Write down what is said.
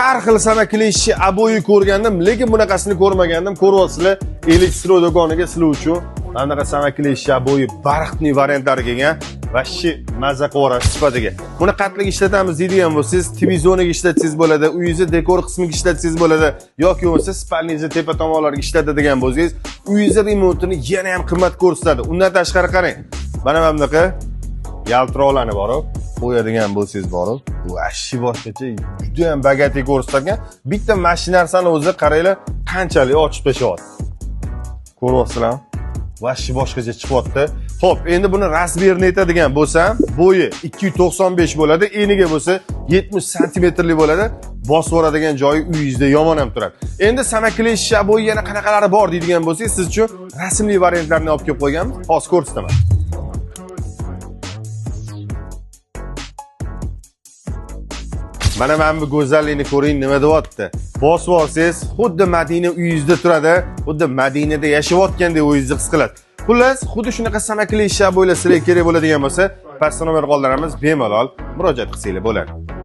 har xil samakli ishchi aboyi ko'rgandim, lekin bunaqasini ko'rmagandim. Ko'ryapsizlar, elektro do'koniga sizlar uchun mana bunaqa samakli ishchi aboyi barxtli variantlari kelgan. Vashshi mazza qora sifatiga. Buni qatlik ishlatamiz deydigan bo'lsangiz, televizioniga ishlatsangiz bo'ladi, uyingizni dekor qismiga ishlatsangiz bo'ladi, yoki bo'lmasa spalningizni tepa tomonlariga ishlatadigan bo'lsangiz, uyingizni remontini yana ham qimmat ko'rsatadi. Undan tashqari qarang. Mana bunaqa yaltiroqlari bor, qo'yadigan bo'lsangiz bor. Vashshi boshqacha juda ham bagati ko'rsatgan. Bitta mashinasini o'zi qaranglar, qanchalik ochib tashyapti. Ko'ryapsizlar? Vashshi boshqacha chiqyapti. Xo'p, endi buni razmerini aytadigan bo'lsam, bo'yi 295 bo'ladi, eniga bo'lsa 70 santimetrli bo'ladi. Bosib oladigan joyi uyingizda yomon ham turadi. Endi samakli ishchi bo'yi yana qanaqalari bor deydigan bo'lsangiz, siz uchun rasmli variantlarni olib kelib qo'yganmiz. Hozir ko'rsataman. Mana bu go'zallikni ko'ring, nima deyapti. Bosib olsangiz, xuddi Madina uyingizda turadi, xuddi Madinada yashayotgandek o'zingizni his qilasiz. Xullas, xuddi shunaqa samakli ishlar bo'ylar sizlarga kerak bo'ladigan bo'lsa, pastda nomer qoldiramiz, bemalol murojaat qilsanglar bo'ladi.